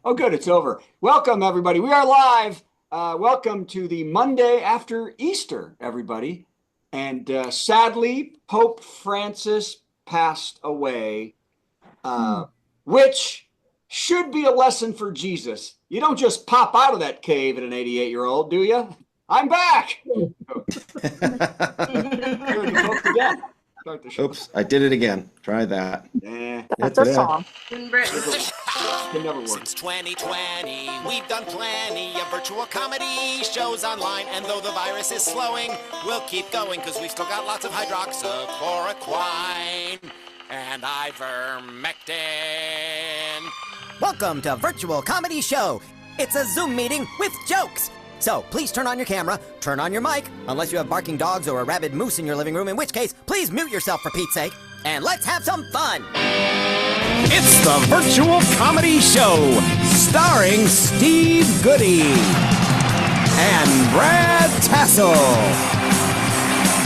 Oh, good. It's over. Welcome, everybody. We are live. Welcome to the Monday after Easter, everybody. And sadly, Pope Francis passed away, which should be a lesson for Jesus. You don't just pop out of that cave at an 88-year-old, do you? I'm back. Oops, I did it again. Try that. That's a song. Can never work. Since 2020, we've done plenty of virtual comedy shows online, and though the virus is slowing, we'll keep going because we've still got lots of hydroxychloroquine and ivermectin. Welcome to Virtual Comedy Show. It's a Zoom meeting with jokes. So please turn on your camera, turn on your mic, unless you have barking dogs or a rabid moose in your living room, in which case, please mute yourself for Pete's sake, and let's have some fun. It's the Virtual Comedy Show, starring Steve Goodie and Brad Tassell.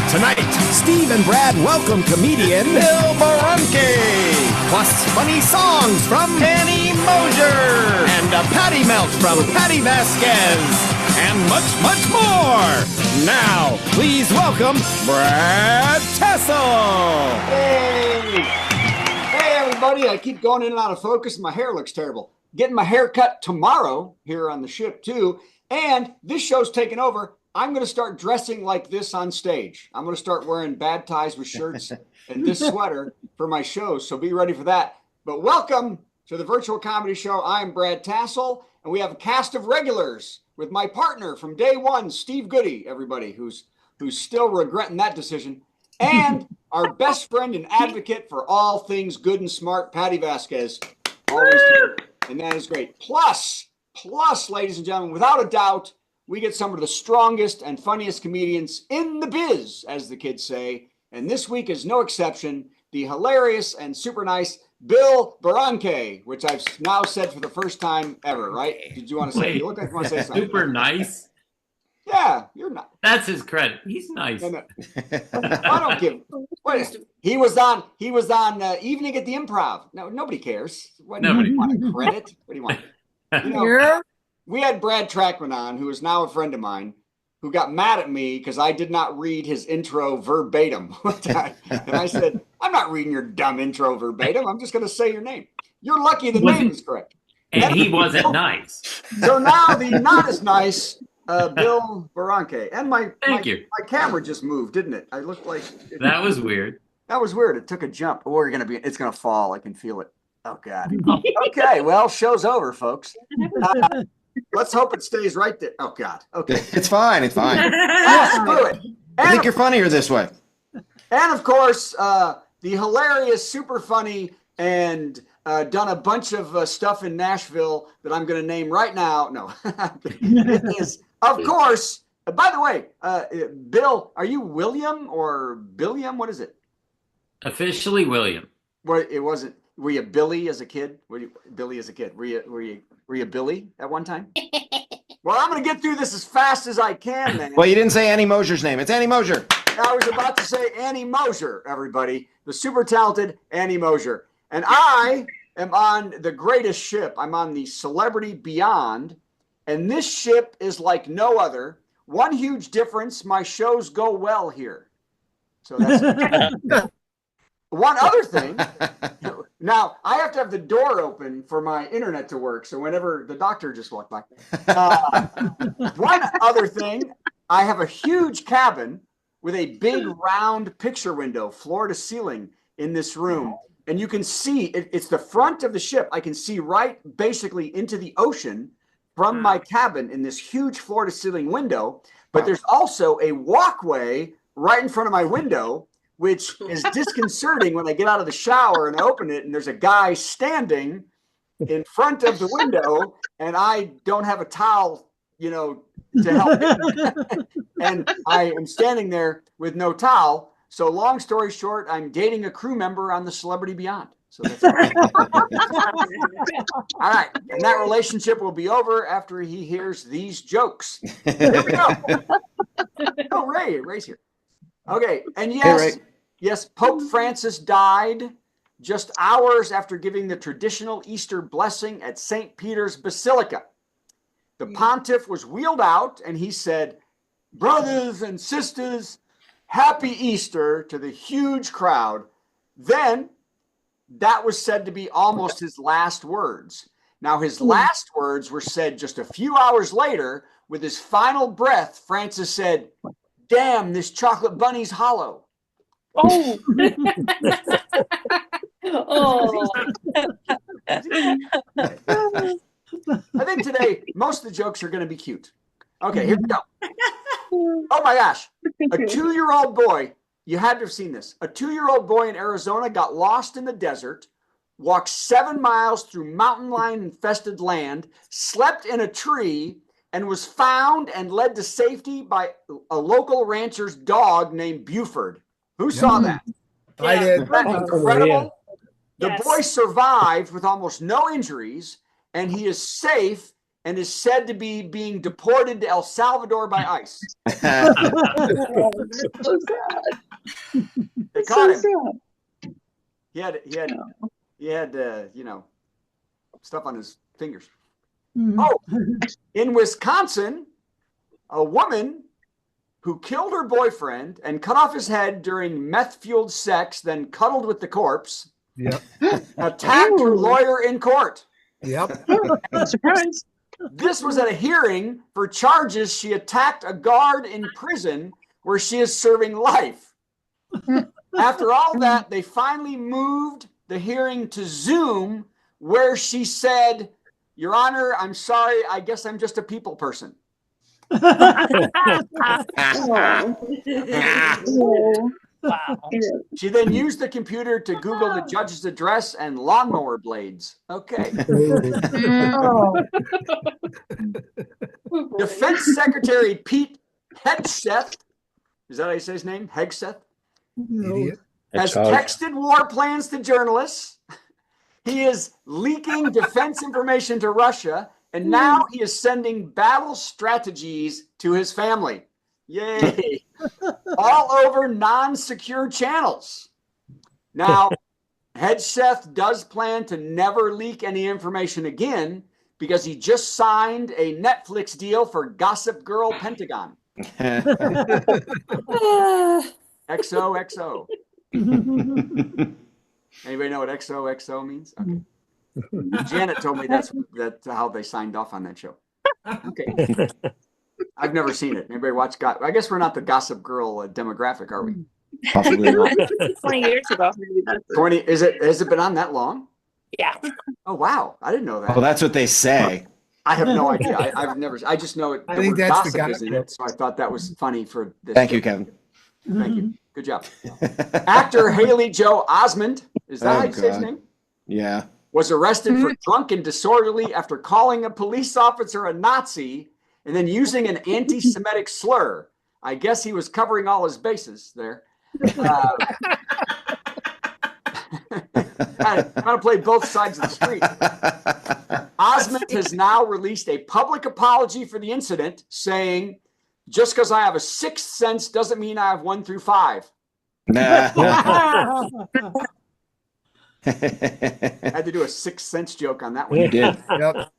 Tonight, Steve and Brad welcome comedian Bill Barunke, plus funny songs from Annie Mosier and a patty melt from Patti Vasquez, and much, much more. Now, please welcome Brad Tassell. Hey, everybody. I keep going in and out of focus. My hair looks terrible. Getting my hair cut tomorrow here on the ship, too. And this show's taking over. I'm going to start dressing like this on stage. I'm going to start wearing bad ties with shirts and this sweater for my shows, so be ready for that. But welcome to the Virtual Comedy Show. I'm Brad Tassell, and we have a cast of regulars with my partner from day one, Steve Goodie, everybody, who's still regretting that decision, and our best friend and advocate for all things good and smart, Patti Vasquez, always here, and that is great. Plus, ladies and gentlemen, without a doubt, we get some of the strongest and funniest comedians in the biz, as the kids say, and this week is no exception. The hilarious and super nice Bill Barunke, which I've now said for the first time ever, right? Did you want to say? You look like you want to say something. Super nice. Yeah, you're not. That's his credit. He's nice. No. I don't give. What, he was on Evening at the Improv. No, nobody cares. Nobody want a credit. What do you want? We had Brad Trackman on, who is now a friend of mine, who got mad at me because I did not read his intro verbatim one time. And I said, I'm not reading your dumb intro verbatim. I'm just going to say your name. You're lucky the name is correct. And he wasn't nice. So now the not as nice Bill Barunke. And my camera just moved, didn't it? I looked like... That was weird. That was weird. It took a jump. Oh, it's going to fall. I can feel it. Oh, God. Okay, well, show's over, folks. Let's hope it stays right there. Oh, God. Okay. It's fine. It's fine. Screw it. I think you're funnier this way. And, of course, the hilarious, super funny, and done a bunch of stuff in Nashville that I'm going to name right now. No. It is, of course, by the way, Bill, are you William or Billiam? What is it? Officially William. Well, it wasn't. Were you Billy as a kid? Were you Billy as a kid? Were you Billy at one time? Well, I'm going to get through this as fast as I can, man. Well, you didn't say Annie Mosier's name. It's Annie Mosier. I was about to say Annie Mosier, everybody. The super talented Annie Mosier. And I am on the greatest ship. I'm on the Celebrity Beyond. And this ship is like no other. One huge difference, my shows go well here. So that's... One other thing, now I have to have the door open for my internet to work. So whenever the doctor just walked by. One other thing, I have a huge cabin with a big round picture window, floor to ceiling in this room. And you can see, it's the front of the ship. I can see right basically into the ocean from my cabin in this huge floor to ceiling window. But there's also a walkway right in front of my window, which is disconcerting when I get out of the shower and I open it and there's a guy standing in front of the window and I don't have a towel, to help me. And I am standing there with no towel. So long story short, I'm dating a crew member on the Celebrity Beyond. So that's all right. And that relationship will be over after he hears these jokes. Here we go. Oh, Ray's here. Okay. And yes, Pope Francis died just hours after giving the traditional Easter blessing at St. Peter's Basilica. The pontiff was wheeled out and he said, "Brothers and sisters, happy Easter," to the huge crowd. Then that was said to be almost his last words. Now, his last words were said just a few hours later. With his final breath, Francis said, "Damn, this chocolate bunny's hollow." Oh. Oh. I think today most of the jokes are going to be cute. Okay, here we go. Oh my gosh. A 2-year-old boy, you had to have seen this. A 2-year-old boy in Arizona got lost in the desert, walked 7 miles through mountain lion infested land, slept in a tree, and was found and led to safety by a local rancher's dog named Buford. Who saw that? I did. Isn't that incredible? The Yes. boy survived with almost no injuries, and he is safe and is said to be being deported to El Salvador by ICE. That's so sad. They That's caught so him. sad. He had stuff on his fingers. Mhm. Oh, in Wisconsin, a woman who killed her boyfriend and cut off his head during meth-fueled sex, then cuddled with the corpse, Yep. attacked her lawyer in court. Yep. Surprise. This was at a hearing for charges she attacked a guard in prison where she is serving life. After all that, they finally moved the hearing to Zoom, where she said, "Your Honor, I'm sorry. I guess I'm just a people person." Oh. Wow. She then used the computer to Google the judge's address and lawnmower blades. Okay. Oh. Defense Secretary Pete Hegseth, is that how you say his name? Hegseth? Idiot. Has texted war plans to journalists. He is leaking defense information to Russia, and now he is sending battle strategies to his family. Yay. All over non-secure channels. Now, Hegseth does plan to never leak any information again because he just signed a Netflix deal for Gossip Girl Pentagon. XOXO. Anybody know what XOXO means? Okay. Janet told me that's how they signed off on that show. Okay. I've never seen it. Anybody watch? I guess we're not the Gossip Girl demographic, are we? Possibly not. 20 years ago. 20? Is it? Has it been on that long? Yeah. Oh wow! I didn't know that. Well, that's what they say. I have no idea. I've never. I just know it. I The think word that's the gossip is in gossip. it, so I thought that was funny for this. Thank you, Kevin. Thank you. Good job. Actor Haley Joe Osment, is that Oh, how you say his God. name? Yeah. Was arrested for drunk and disorderly after calling a police officer a Nazi and then using an anti-Semitic slur. I guess he was covering all his bases there. Kind of play both sides of the street. Osment has now released a public apology for the incident, saying, "Just because I have a sixth sense doesn't mean I have 1 through 5. Nah. Had to do a sixth sense joke on that one. You did. Yep.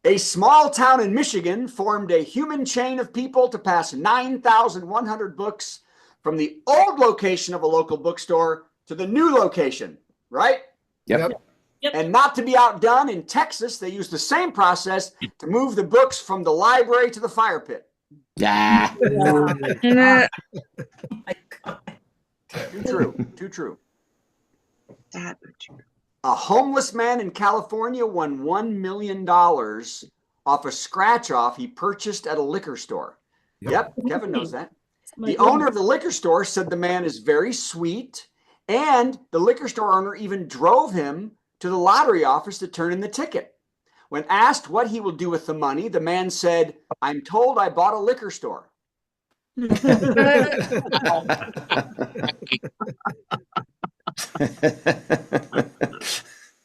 A small town in Michigan formed a human chain of people to pass 9,100 books from the old location of a local bookstore to the new location, right? Yep. And not to be outdone, in Texas, they used the same process to move the books from the library to the fire pit. Yeah. Too true. Too true. A homeless man in California won $1 million off a scratch-off he purchased at a liquor store. Yep, Kevin knows that. The owner of the liquor store said the man is very sweet, and the liquor store owner even drove him to the lottery office to turn in the ticket. When asked what he will do with the money, the man said, "I'm told I bought a liquor store." I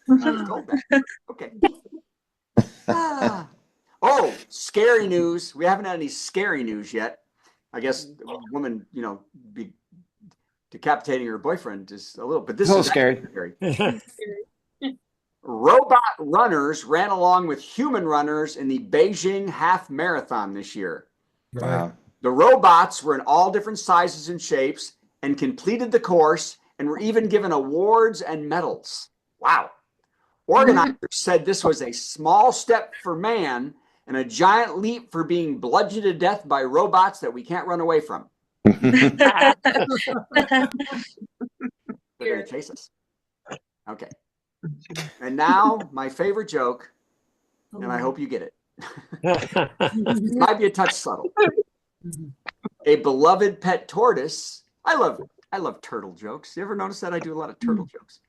was told that. Okay. Oh, scary news. We haven't had any scary news yet. I guess the woman, decapitating her boyfriend is a little, but this It's a is little scary. Robot runners ran along with human runners in the Beijing half marathon this year. Wow. The robots were in all different sizes and shapes and completed the course and were even given awards and medals. Wow. Organizers said this was a small step for man and a giant leap for being bludgeoned to death by robots that we can't run away from. They're going to chase us. Okay. And now my favorite joke, and I hope you get it. Might be a touch subtle. A beloved pet tortoise. I love turtle jokes. You ever notice that I do a lot of turtle jokes?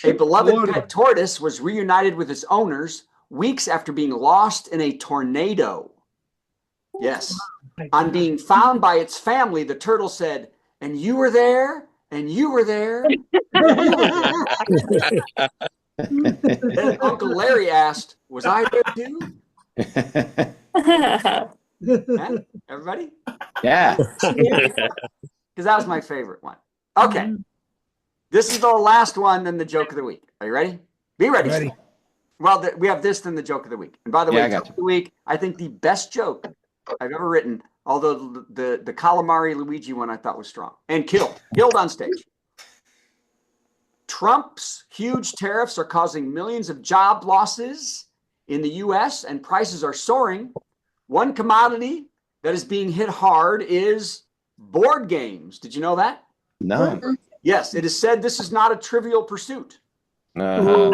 A beloved pet tortoise was reunited with its owners weeks after being lost in a tornado. Yes. On being found by its family, the turtle said, "And you were there, and you were there." Then Uncle Larry asked, "Was I there too?" Yeah? Everybody? Yeah. Because that was my favorite one. Okay. This is the last one, then the joke of the week. Are you ready? Be ready. Ready. Well, we have this, then the joke of the week. And by the Yeah, I way, got joke of the week, I think the best joke I've ever written, although the calamari Luigi one I thought was strong. And killed on stage. Trump's huge tariffs are causing millions of job losses in the U.S. and prices are soaring. One commodity that is being hit hard is board games. Did you know that? No. Yes, it is said this is not a trivial pursuit. Uh-huh.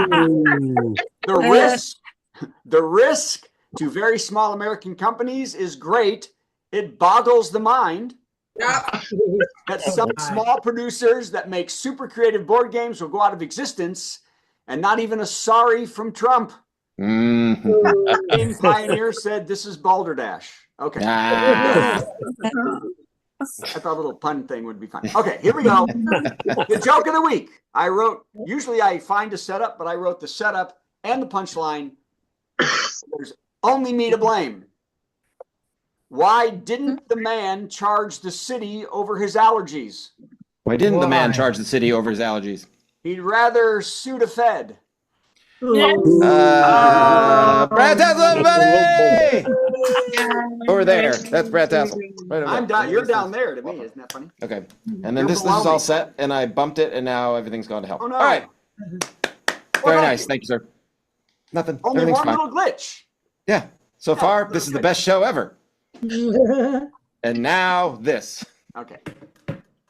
The risk to very small American companies is great. It boggles the mind that some small producers that make super creative board games will go out of existence and not even a sorry from Trump. Game Pioneer said this is Balderdash. Okay. Ah. I thought a little pun thing would be fun. Okay, here we go. The joke of the week. Usually I find a setup, but I wrote the setup and the punchline. There's only me to blame. Why didn't the man charge the city over his allergies? Why didn't the man charge the city over his allergies? He'd rather sue a Fed. Brad Tassell, buddy! Over there. That's Brad Tassell. Right over I'm there. down. You're down there to me. Isn't that funny? Okay. And then You're this is below all me. set, and I bumped it, and now everything's gone to hell. Oh, no. All right. Well, Very nice. Thank you, sir. Nothing. Only Everything's one fine. little glitch. Yeah. So far, this is the best show ever. And now this. Okay.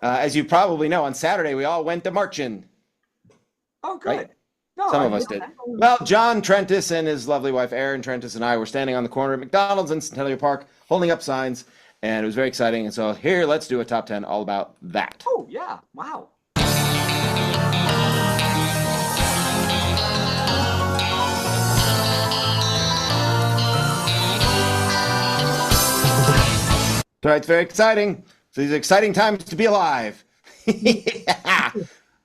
As you probably know, on Saturday, we all went to marching. Oh, good. Right. No, Some I of us didn't did. know Well, John Trentis and his lovely wife, Erin Trentis, and I were standing on the corner at McDonald's in Centennial Park, holding up signs, and it was very exciting. And so here, let's do a top 10 all about that. Oh, yeah. Wow. So it's very exciting. So these are exciting times to be alive. Yeah.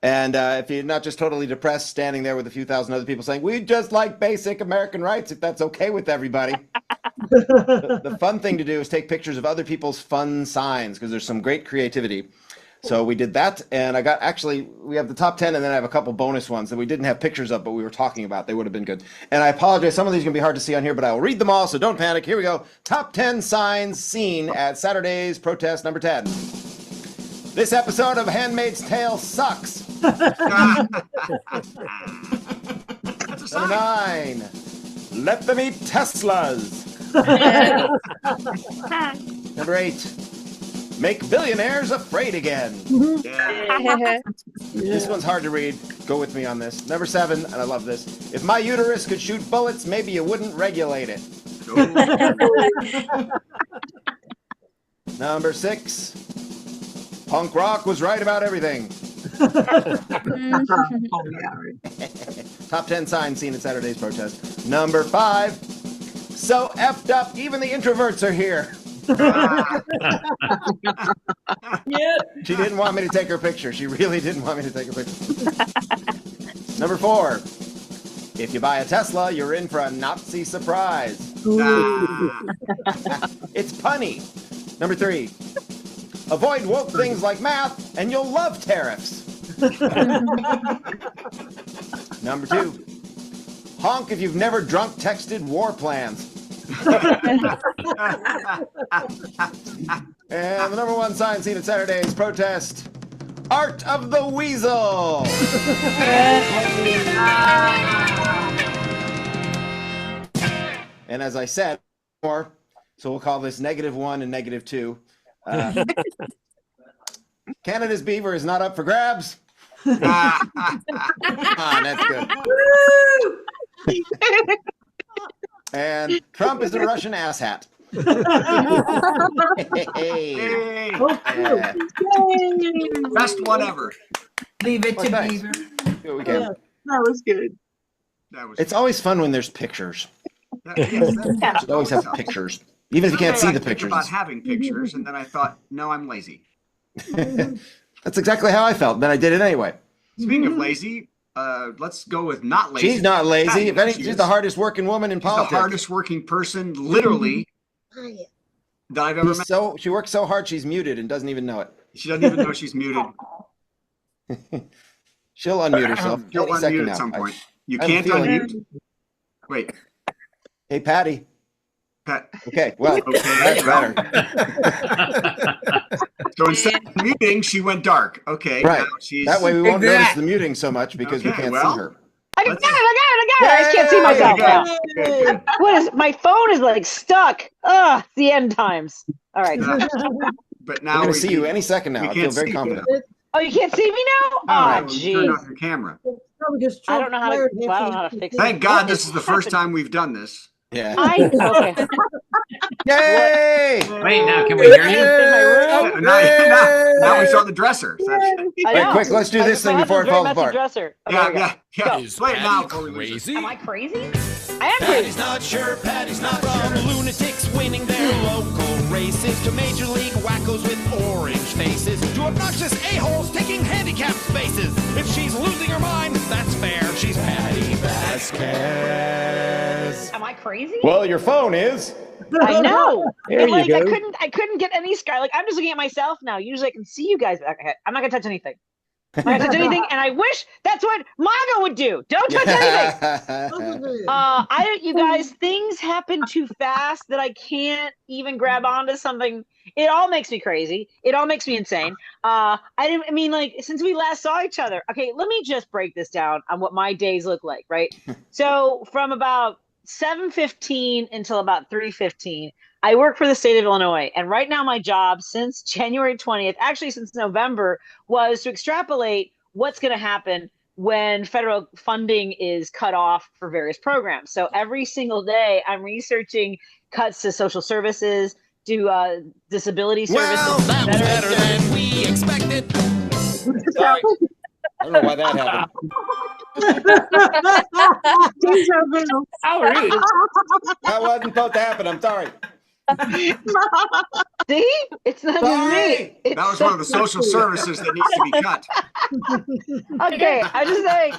And if you're not just totally depressed, standing there with a few thousand other people saying, "We just like basic American rights," if that's okay with everybody. The fun thing to do is take pictures of other people's fun signs, because there's some great creativity. So we did that, and we have the top 10, and then I have a couple bonus ones that we didn't have pictures of, but we were talking about. They would have been good. And I apologize, some of these are going to be hard to see on here, but I will read them all, so don't panic. Here we go. Top 10 signs seen at Saturday's protest number 10. This episode of Handmaid's Tale sucks. Number 9. Let them eat Teslas. Number 8. Make billionaires afraid again. This one's hard to read. Go with me on this. Number 7, and I love this. If my uterus could shoot bullets, maybe you wouldn't regulate it. Number 6. Punk rock was right about everything. Top 10 signs seen at Saturday's protest. Number 5. So effed up, even the introverts are here. Yeah. She didn't want me to take her picture. She really didn't want me to take her picture. Number 4. If you buy a Tesla, you're in for a Nazi surprise. It's punny. Number 3. Avoid woke things like math, and you'll love tariffs. Number 2, honk if you've never drunk texted war plans. And the number 1 sign seen at Saturday's protest, Art of the Weasel. And as I said, more, so we'll call this -1 and -2. Canada's beaver is not up for grabs. That's good. And Trump is a Russian asshat. Hey. Yeah. Best one ever. Leave it Well, to thanks. Beaver. Do what we can. That was good. That was. It's always fun when there's pictures. Yes, that Should always have helps. pictures, even if you can't see I the think pictures. about having pictures, and then I thought, no, I'm lazy. That's exactly how I felt. Then I did it anyway. Speaking of lazy, let's go with not lazy. She's not lazy. Patti, If any, she she's is. the hardest working woman in She's politics. the hardest working person, literally, that I've ever met. She works so hard she's muted and doesn't even know it. She doesn't even know she's muted. She'll unmute herself. She'll Any second unmute now. at some point. You I have a can't feeling. unmute. Wait, Hey, Patty. Pat. Okay, well, Okay, that's better. So instead of muting, she went dark. Okay, Right. now she's That way we won't Exact- notice the muting so much because we Okay, can't well, see her. I got Let's- it! I just can't see myself There you now. go. Good, good. What is my phone is like stuck? Ugh, it's the end times. All right. But We're now going we to see you any second now. we I feel can't very see confident. you. Oh, you can't see me now? Oh, Oh, turn jeez. off your camera. I don't know how to. Well, I don't know how to fix it. Thank God What this is the first time we've done this. Yeah. Okay. Yay! Wait, now can we hear you? In my room? Now we saw the dresser. So that's- I Wait, know. quick, let's do this thing My before it husband's falls very messy apart. Dresser. Okay, yeah, here we go. yeah. Is Play it now Patty before we lose it. crazy? Am I crazy? I am crazy. Patty's not sure, Patty's not from lunatics winning their local races to major league wackos with orange faces to obnoxious a-holes taking handicapped spaces. If she's losing her mind, that's fair. She's Patti Vasquez. Am I crazy? Well, your phone is. I know. There And, you like, go. I couldn't get any sky. Like I'm just looking at myself now. Usually I can see you guys back ahead. I'm not gonna touch anything. I'm not gonna touch anything, and I wish that's what Maga would do. Don't touch anything. You guys, things happen too fast that I can't even grab onto something. It all makes me crazy. It all makes me insane. I mean, like, since we last saw each other. Okay, let me just break this down on what my days look like, right? So from about 7:15 until about 3:15, I work for the state of Illinois. And right now my job since January 20th, actually since November, was to extrapolate what's going to happen when federal funding is cut off for various programs. So every single day I'm researching cuts to social services, to disability services. Well, that was better than we expected. Sorry. I don't know why that happened. How rude. That wasn't supposed to happen. I'm sorry. See? It's not just Sorry. me. It's That was one of the social services that needs to be cut. Okay, I'm just saying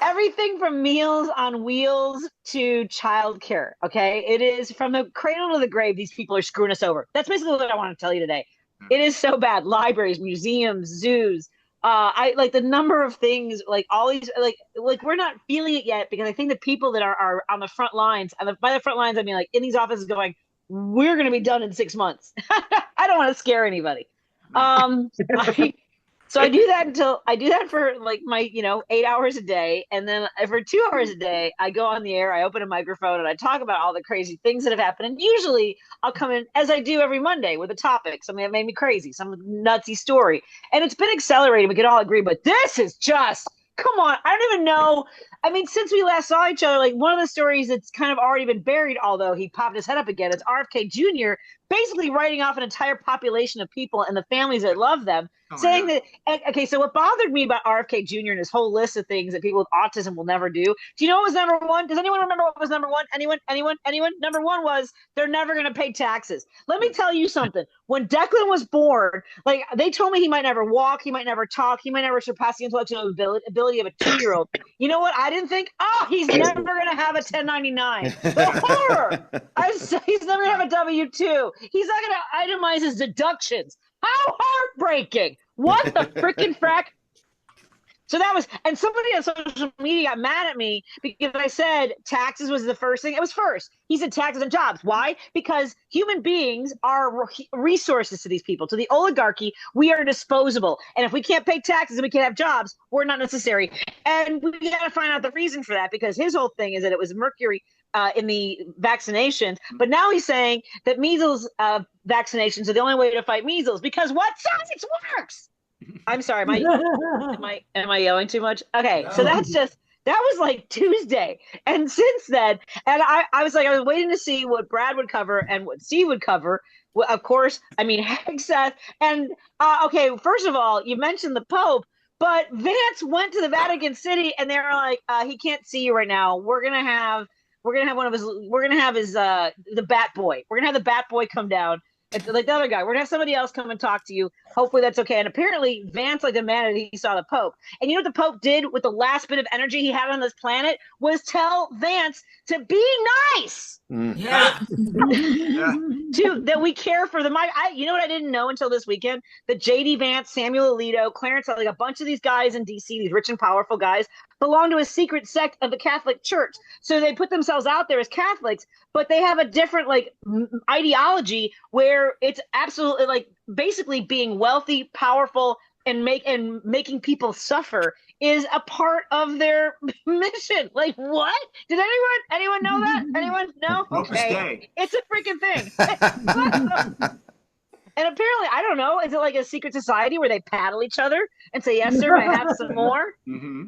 everything from Meals on Wheels to childcare. Okay, it is from the cradle to the grave. These people are screwing us over. That's basically what I want to tell you today. It is so bad. Libraries, museums, zoos. I like the number of things, like all these, like we're not feeling it yet because I think the people that are on the front lines, and by the front lines, I mean like in these offices going, we're going to be done in 6 months. I don't want to scare anybody. So I do that for like my, 8 hours a day. And then for 2 hours a day, I go on the air, I open a microphone and I talk about all the crazy things that have happened. And usually I'll come in as I do every Monday with a topic, something that made me crazy, some nutsy story. And it's been accelerating. We can all agree, but this is just, come on. I don't even know. I mean, since we last saw each other, like one of the stories that's kind of already been buried, although he popped his head up again, it's RFK Jr. basically writing off an entire population of people and the families that love them, saying that, okay, so what bothered me about RFK Jr. and his whole list of things that people with autism will never do. Do you know what was number one? Does anyone remember what was number one? Anyone? Number one was they're never going to pay taxes. Let me tell you something. When Declan was born, like they told me he might never walk, he might never talk, he might never surpass the intellectual ability of a 2-year-old. You know what I didn't think? Oh, he's never going to have a 1099. The horror! He's never going to have a W-2. He's not going to itemize his deductions. How heartbreaking. What the freaking frack? So that was, and somebody on social media got mad at me because I said taxes was the first thing. It was first. He said taxes and jobs. Why? Because human beings are resources to these people, to the oligarchy. We are disposable. And if we can't pay taxes and we can't have jobs, we're not necessary. And we got to find out the reason for that, because his whole thing is that it was mercury in the vaccinations. But now he's saying that measles vaccinations are the only way to fight measles, because what? Science works. I'm sorry. Am I yelling too much? Okay. No. So that was like Tuesday. And since then, and I was waiting to see what Brad would cover and what Steve would cover. Well, of course, I mean, Seth. And okay, first of all, you mentioned the Pope, but Vance went to the Vatican City and they were like, he can't see you right now. We're gonna have his the Bat Boy. We're gonna have the Bat Boy come down. It's like the other guy. We're gonna have somebody else come and talk to you. Hopefully that's okay. And apparently Vance demanded he saw the Pope. And you know what the Pope did with the last bit of energy he had on this planet was tell Vance to be nice. Yeah. That we care for them. You know what I didn't know until this weekend? That J.D. Vance, Samuel Alito, Clarence, like a bunch of these guys in D.C., these rich and powerful guys, belong to a secret sect of the Catholic Church. So they put themselves out there as Catholics, but they have a different ideology where it's absolutely basically being wealthy, powerful, and making people suffer is a part of their mission. Like, what? Did anyone know that? Anyone know? Okay. It's a freaking thing. And apparently, I don't know, is it like a secret society where they paddle each other and say, yes, sir, I have some more? Mm-hmm.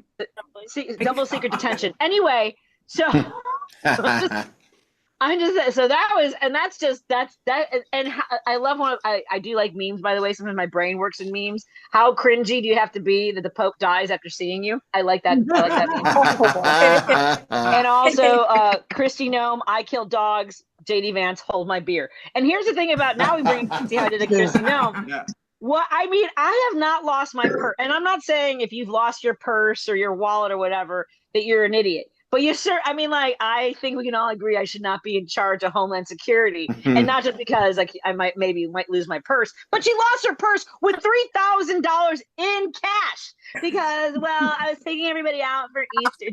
Double secret detention. Anyway, so I love I do like memes, by the way. Sometimes my brain works in memes. How cringy do you have to be that the Pope dies after seeing you? I like that meme. And also, Christy Gnome, I kill dogs. JD Vance, hold my beer. And here's the thing about, now we bring, see how I did a Christy Gnome. Yeah. Well, I mean, I have not lost my purse. And I'm not saying if you've lost your purse or your wallet or whatever, that you're an idiot. But I think we can all agree I should not be in charge of Homeland Security. And not just because I might lose my purse, but she lost her purse with $3,000 in cash because, well, I was taking everybody out for Easter.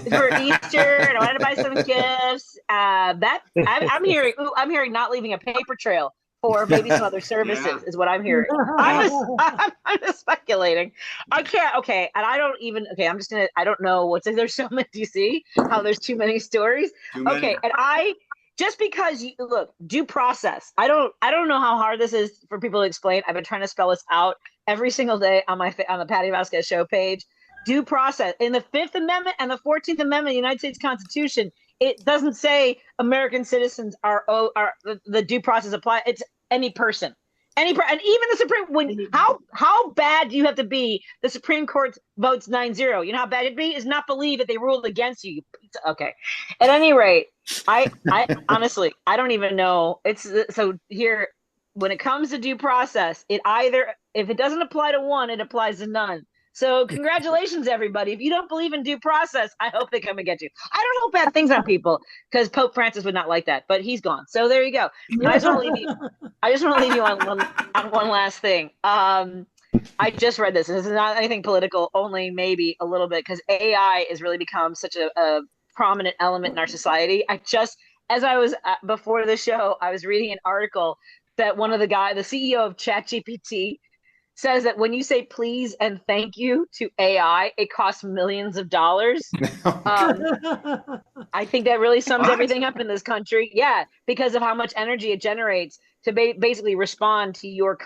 For Easter, and I wanted to buy some gifts. I'm hearing not leaving a paper trail for maybe some other services is what I'm hearing. I'm just speculating. I can't. Okay, and I don't even. Okay, I'm just gonna. I don't know what's. There's so many. Do you see how there's too many stories? Okay, and just because look, due process. I don't know how hard this is for people to explain. I've been trying to spell this out every single day on the Patti Vasquez show page. Due process in the 5th Amendment and the 14th Amendment of the United States Constitution. It doesn't say American citizens are the due process apply. It's any person, and even the Supreme. How bad do you have to be? The Supreme Court votes 9-0. You know how bad it'd be is not believe that they ruled against you. Okay. At any rate, I honestly I don't even know. It's so here when it comes to due process. It either if it doesn't apply to one, it applies to none. So congratulations, everybody. If you don't believe in due process, I hope they come and get you. I don't hope bad things on people because Pope Francis would not like that, but he's gone. So there you go. I just want to leave you on one last thing. I just read this, and this is not anything political, only maybe a little bit, because AI has really become such a prominent element in our society. As I was before the show, I was reading an article that the CEO of ChatGPT, says that when you say please and thank you to AI, it costs millions of dollars. I think that really sums everything up in this country. Yeah, because of how much energy it generates to basically respond to your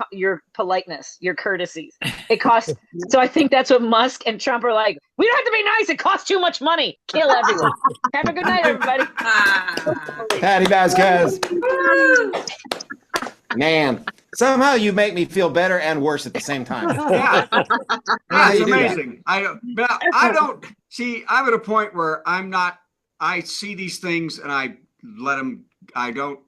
politeness, your courtesies. It costs. So I think that's what Musk and Trump are like. We don't have to be nice. It costs too much money. Kill everyone. Have a good night, everybody. Patti Vasquez. Man, somehow you make me feel better and worse at the same time. Yeah, that's amazing. I'm at a point where I see these things and I let them. I don't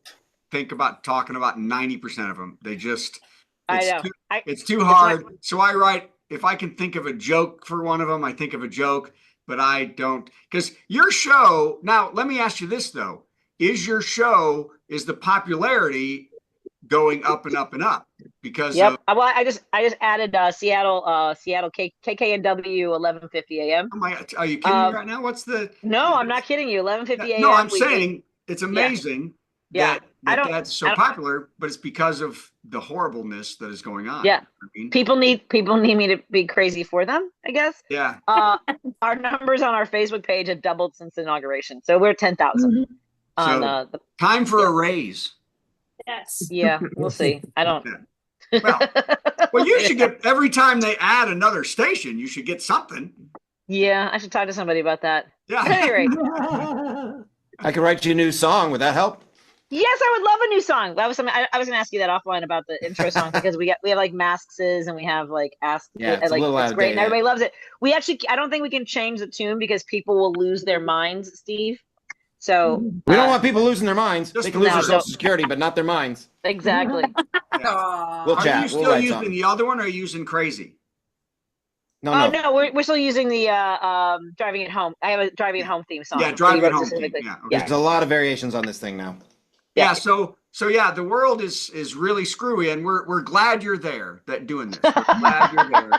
think about talking about 90% of them. It's too hard. So I write. If I can think of a joke for one of them, I think of a joke, but I don't. Because your show. Now, let me ask you this though: is the popularity going up and up and up because Yep. of. Well, I just added Seattle KKNW 11:50 a.m. Oh my! Are you kidding me right now? What's the? No, I'm not kidding you. 11:50 a.m. No, I'm saying it's amazing Yeah. that's so popular, but it's because of the horribleness that is going on. Yeah. I mean, people need me to be crazy for them, I guess. Yeah. Our numbers on our Facebook page have doubled since inauguration, so we're 10,000. So time for a raise. Yes. Yeah, we'll see. I don't. Well, you should get every time they add another station, you should get something. Yeah, I should talk to somebody about that. Yeah. At any rate. I could write you a new song. Would that help? Yes, I would love a new song. That was something I was going to ask you that offline about the intro song because we have like masks and we have like ask. Yeah, it's like, a little out it's of great date, and everybody loves it. We actually, I don't think we can change the tune because people will lose their minds, Steve. So we don't want people losing their minds. They can lose their social security, but not their minds. Exactly. We'll chat. Are you still using the other one or are you using Crazy? No. No, we're still using the Driving It Home. I have a Driving It Home theme song. Yeah, Driving It Home theme. Yeah, There's a lot of variations on this thing now. Yeah, so yeah, the world is really screwy, and we're glad you're there doing this. We're glad you're there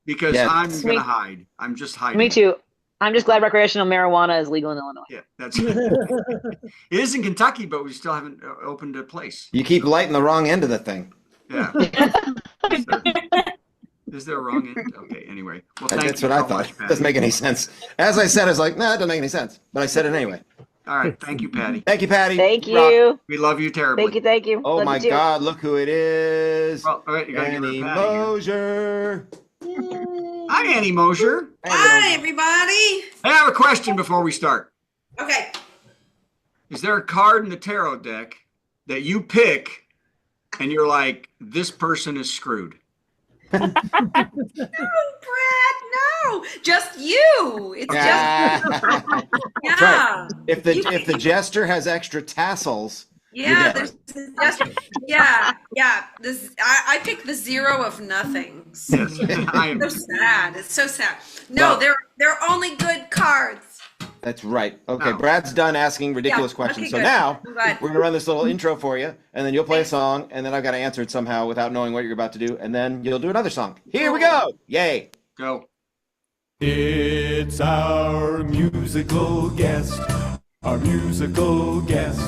because I'm gonna hide. I'm just hiding. Me too. I'm just glad recreational marijuana is legal in Illinois. Yeah, that's it is in Kentucky, but we still haven't opened a place. You keep lighting the wrong end of the thing. Yeah. Is there a wrong end? Okay, anyway. Well, that's what I thought. Doesn't make any sense. As I said, I was like, nah, it doesn't make any sense. But I said it anyway. All right. Thank you, Patty. Thank you, Patty. Thank you. We love you terribly. Thank you. Oh love my you God, look who it is. Well, all right, you gotta Annie Mosier. Hi, Annie Mosier. Hi, everybody. I have a question before we start. Okay. Is there a card in the tarot deck that you pick and you're like, this person is screwed? No, Brad, no. Just you. It's just yeah. Right. If the jester has extra tassels. Yeah, there's just yeah. This I picked the 0 of nothings. Yes. So sad. It's so sad. No, they're only good cards. That's right. Okay, Brad's done asking ridiculous questions. Okay, so now we're going to run this little intro for you, and then you'll play a song, and then I've got to answer it somehow without knowing what you're about to do, and then you'll do another song. Here we go. Yay. Go. It's our musical guest. Our musical guest.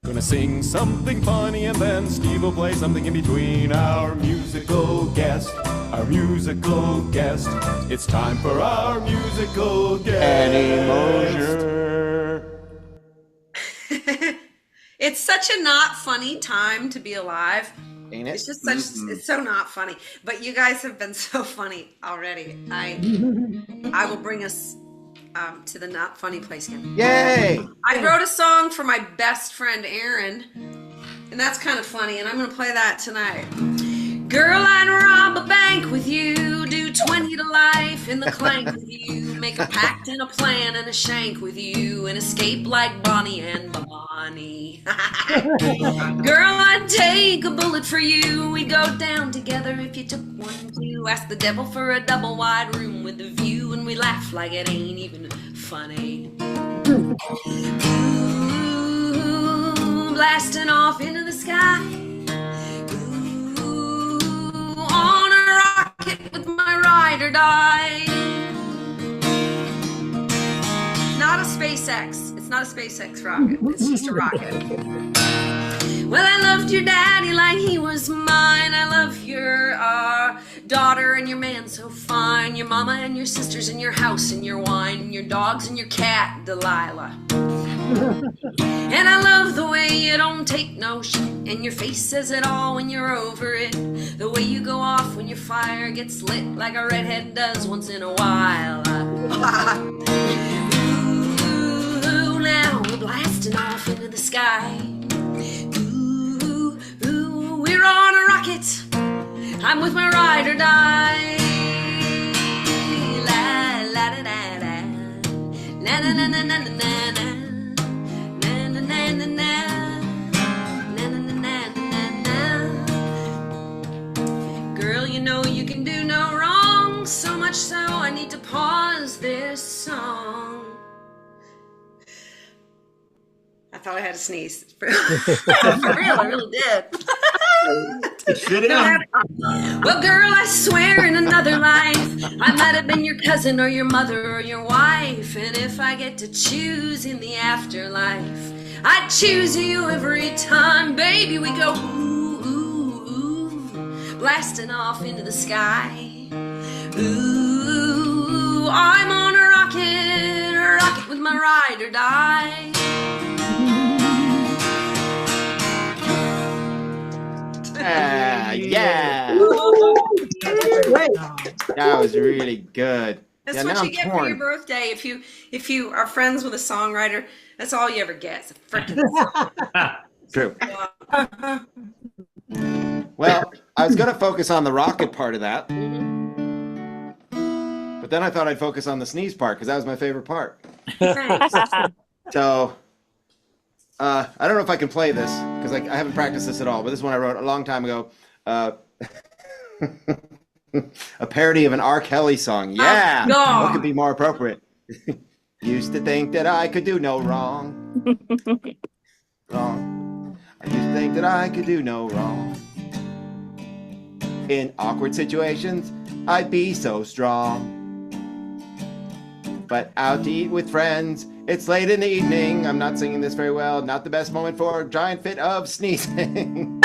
Gonna sing something funny and then Steve will play something in between. Our musical guest. Our musical guest. It's time for our musical guest. Annie Mosier. It's such a not funny time to be alive. Ain't it? It's just such. It's so not funny. But you guys have been so funny already. I will bring us to the not funny place again. Yay! I wrote a song for my best friend Aaron, and that's kind of funny, and I'm going to play that tonight. Girl, I'd rob a bank with you, do 20 to life in the clank with you, make a pact and a plan and a shank with you, and escape like Bonnie and Bonnie. Girl, I'd take a bullet for you, we'd go down together if you took one too. Ask the devil for a double wide room with a view, and we laugh like it ain't even funny. Ooh, blasting off into the sky. On a rocket with my ride or die. Not a SpaceX. It's not a SpaceX rocket. It's just a rocket. Well, I loved your daddy like he was mine. I love your daughter and your man so fine. Your mama and your sisters and your house and your wine. And your dogs and your cat, Delilah. And I love the way you don't take no shit, and your face says it all when you're over it. The way you go off when your fire gets lit like a redhead does once in a while. Ooh, now we're blasting off into the sky. Ooh, we're on a rocket. I'm with my ride or die. La la da da da. La na na na na na na. Girl, you know you can do no wrong, so much so I need to pause this song. I thought I had to sneeze. For real, I really did. Fit in. Well, girl, I swear in another life I might have been your cousin or your mother or your wife. And if I get to choose in the afterlife, I'd choose you every time, baby. We go ooh, ooh, ooh, blasting off into the sky. Ooh, I'm on a rocket with my ride or die. Yeah. That was really good. That's Yeah, what now you I'm get for torn. your birthday. If you are friends with a songwriter, that's all you ever get. It's a freaking True. Well, I was going to focus on the rocket part of that. But then I thought I'd focus on the sneeze part because that was my favorite part. So, I don't know if I can play this because I haven't practiced this at all, but this one I wrote a long time ago. A parody of an R. Kelly song. Yeah! What could be more appropriate? Used to think that I could do no wrong. Wrong. I used to think that I could do no wrong. In awkward situations, I'd be so strong. But out to eat with friends, it's late in the evening. I'm not singing this very well. Not the best moment for a giant fit of sneezing.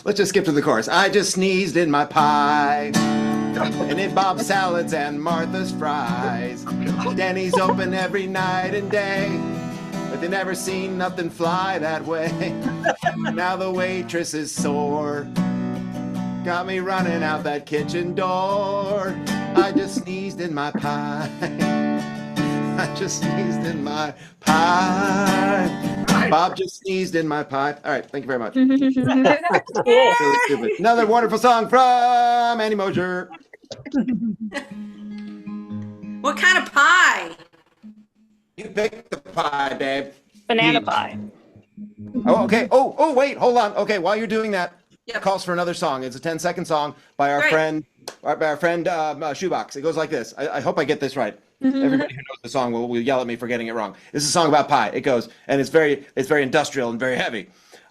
Let's just skip to the chorus. I just sneezed in my pie. And in Bob's salads and Martha's fries. Denny's open every night and day. But they never seen nothing fly that way. Now the waitress is sore. Got me running out that kitchen door. I just sneezed in my pie. I just sneezed in my pie. Bob just sneezed in my pie. All right, thank you very much. Really stupid. Another wonderful song from Annie Mosier. What kind of pie? You picked the pie, babe. Banana pie. Oh, okay. Oh, wait, hold on. Okay, while you're doing that, it calls for another song. It's a 10-second song by our friend Shoebox. It goes like this. I hope I get this right. Everybody who knows the song will yell at me for getting it wrong. This is a song about pie. It goes, and it's very industrial and very heavy.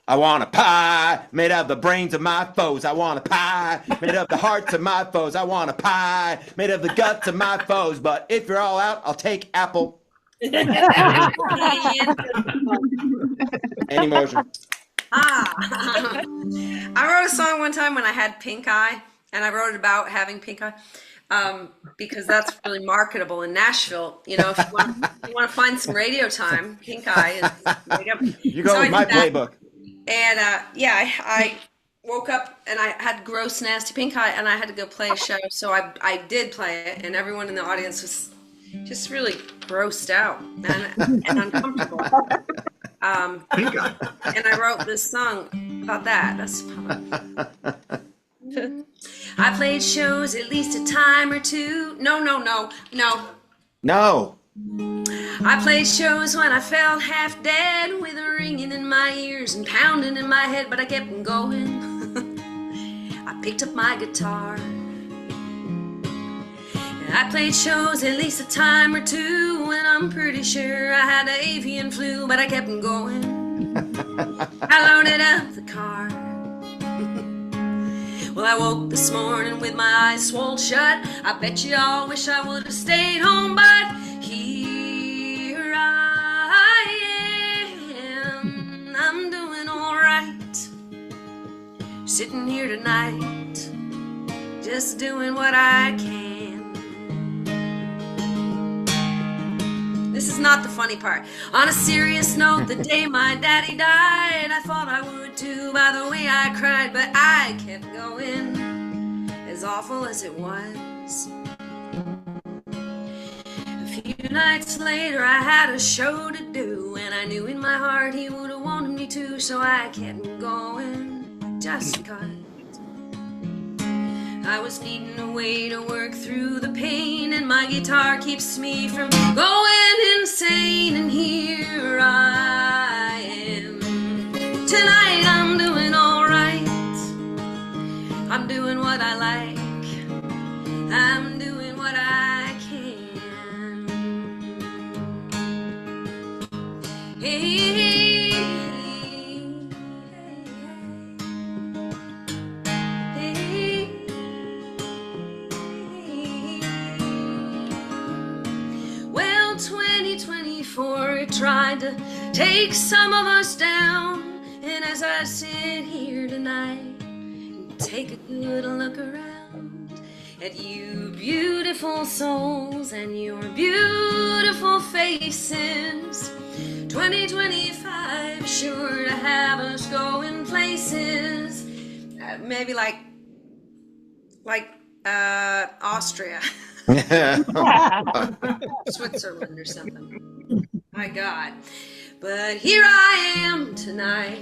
I want a pie made of the brains of my foes. I want a pie made of the hearts of my foes. I want a pie made of the guts of my foes. But if you're all out, I'll take apple. Any motion. I wrote a song one time when I had pink eye, and I wrote it about having pink eye. Because that's really marketable in Nashville. You know, if you want to find some radio time, pink eye is makeup. You go with my playbook. And I woke up and I had gross, nasty pink eye, and I had to go play a show. So I did play it, and everyone in the audience was just really grossed out and uncomfortable. Pink eye. And I wrote this song about that. That's I played shows at least a time or two. No. No. I played shows when I felt half dead, with a ringing in my ears and pounding in my head, but I kept on going. I picked up my guitar. I played shows at least a time or two, and I'm pretty sure I had the avian flu, but I kept on going. I loaded up the car. Well, I woke this morning with my eyes swole shut. I bet you all wish I would have stayed home, but here I am. I'm doing all right, sitting here tonight, just doing what I can. This is not the funny part. On a serious note, the day my daddy died, I thought I would too by the way I cried, but I kept going, as awful as it was. A few nights later I had a show to do, and I knew in my heart he would have wanted me to, so I kept going, just because I was needing a way to work through the pain, and my guitar keeps me from going insane. And here I am. Tonight I'm doing all right. I'm doing what I like. I'm doing what I can. Hey, tried to take some of us down. And as I sit here tonight and take a good look around at you beautiful souls and your beautiful faces, 2025 sure to have us going places. Maybe like Austria. Switzerland or something. My God. But here I am tonight.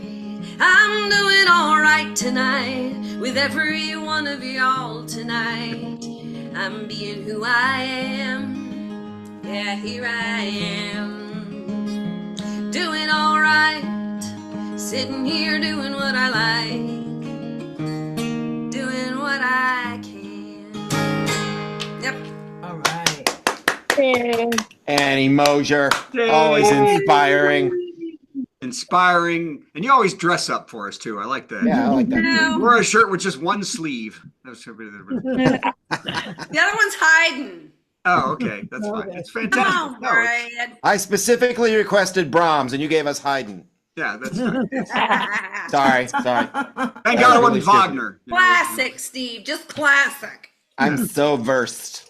I'm doing all right tonight with every one of y'all tonight. I'm being who I am. Yeah, here I am. Doing all right. Sitting here doing what I like. Doing what I can. Yep. All right. Annie Mosier, always inspiring. Inspiring, and you always dress up for us too. I like that. Yeah, I like that too. Wear a shirt with just one sleeve. The other one's hiding. Oh, okay, that's fine. It's Come fantastic. on, Brad. I specifically requested Brahms, and you gave us Haydn. Yeah, that's fine. Sorry. Thank That God was it wasn't really stupid. Wagner. You know. Classic, Steve. Just classic. I'm so versed.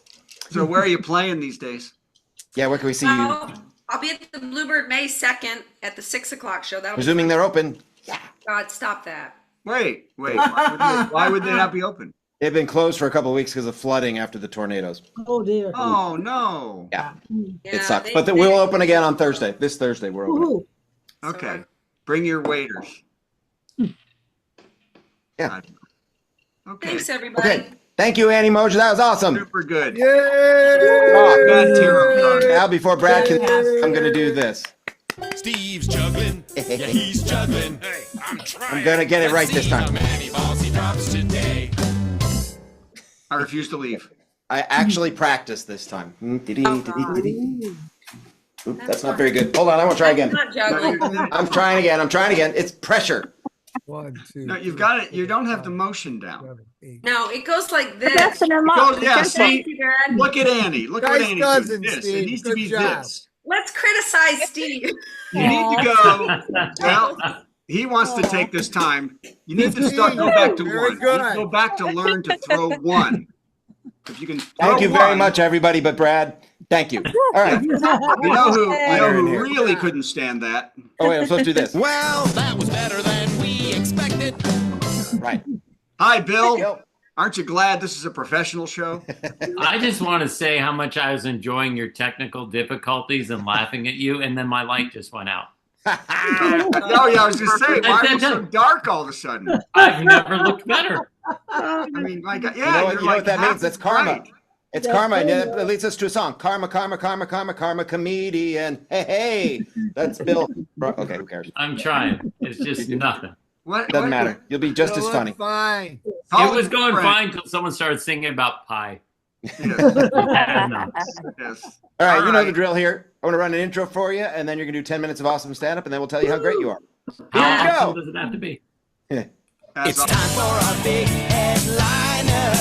So where are you playing these days? Yeah, where can we see you? I'll be at the Bluebird May 2nd at the 6 o'clock show. That'll Presuming they're open. God, stop that. Wait. Why would they not be open? They've been closed for a couple of weeks because of flooding after the tornadoes. Oh dear. Oh no. Yeah, Yeah, it sucks. they- But we'll open again on Thursday. This Thursday we're opening. Woohoo. Okay. Bring your waiters. Yeah. Thanks, Okay. everybody. Okay. Thank you, Annie Mosier. That was awesome. Super good. Yay! Oh, Bad tarot card. now, before Brad can, I'm going to do this. Steve's juggling. Yeah, he's juggling. Hey, I'm trying. I'm going to get it right this time. How many balls he drops today. I refuse to leave. I actually practiced this time. Oop, that's not very good. Hold on, I want to try again. Not juggling. I'm trying again. It's pressure. 1, 2. No, you've got it. You don't have the motion down. 7, 8. No, it goes like this. Yeah, see? Thank you, Dad. Look at Annie. Look what Nice Annie cousin, does. This. Steve. It needs to Good be job. this. Let's criticize Steve. You need to go. Well, he wants to take this time. You need to go back to Very one. You need to good. go back to learn to throw one. If you can throw Thank you very one- much, everybody, but Brad. Thank you. All right. You know who in here. really couldn't stand that? Oh, wait, I'm supposed to do this. Well, that was better than we expected. Right. Hi, Bill. Yep. Aren't you glad this is a professional show? I just want to say how much I was enjoying your technical difficulties and laughing at you, and then my light just went out. Oh, yeah, I was just saying, why are you so dark all of a sudden? I've never looked better. I mean, like, yeah, You know what, you're you know like what that half means? That's karma. right. It's karma. And it leads us to a song. Karma, comedian. Hey. That's Bill. Okay, who cares? I'm trying. It's just nothing. Doesn't matter. You'll be just as funny. Fine. It was going fine until someone started singing about pie. Yes. Yes. All right, you know right. the drill here. I'm going to run an intro for you, and then you're going to do 10 minutes of awesome stand-up, and then we'll tell you how great you are. How Here we awesome go. does it have to be? As It's al- time for a big headliner.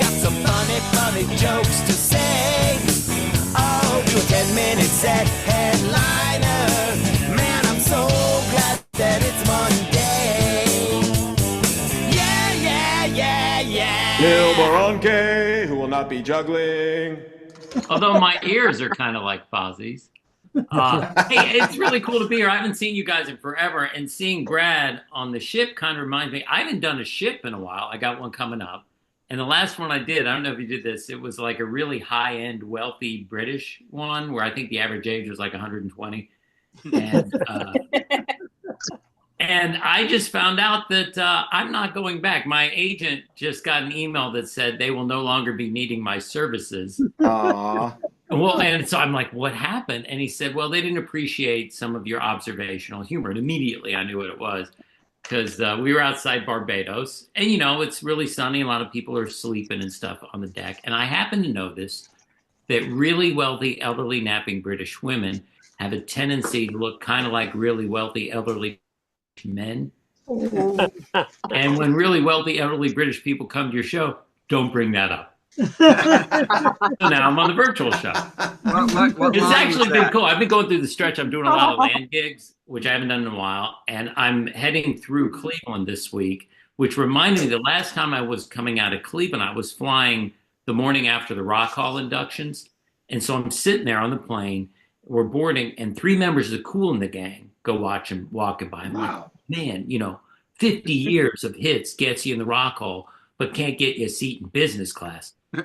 Got some funny jokes to say. Oh, do a 10-minute set headliner. Man, I'm so glad that it's Monday. Yeah. Bill Baronke, who will not be juggling. Although my ears are kind of like Fozzie's. Hey, it's really cool to be here. I haven't seen you guys in forever, and seeing Brad on the ship kind of reminds me. I haven't done a ship in a while. I got one coming up, and the last one I did, I don't know if you did this. It was like a really high-end, wealthy British one where I think the average age was like 120, and I just found out that I'm not going back. My agent just got an email that said they will no longer be needing my services. Aww. Well, and so I'm like, what happened? And he said, well, they didn't appreciate some of your observational humor. And immediately I knew what it was because we were outside Barbados. And, you know, it's really sunny. A lot of people are sleeping and stuff on the deck. And I happen to notice that really wealthy, elderly, napping British women have a tendency to look kind of like really wealthy, elderly men. And when really wealthy, elderly British people come to your show, don't bring that up. So now I'm on the virtual show. What It's line actually is been that? cool. I've been going through the stretch. I'm doing a lot of land gigs, which I haven't done in a while. And I'm heading through Cleveland this week, which reminded me the last time I was coming out of Cleveland, I was flying the morning after the Rock Hall inductions. And so I'm sitting there on the plane, we're boarding, and 3 members of the Kool in the Gang go watch him walking by. I'm like, man, 50 years of hits gets you in the Rock Hall, but can't get you a seat in business class. Like,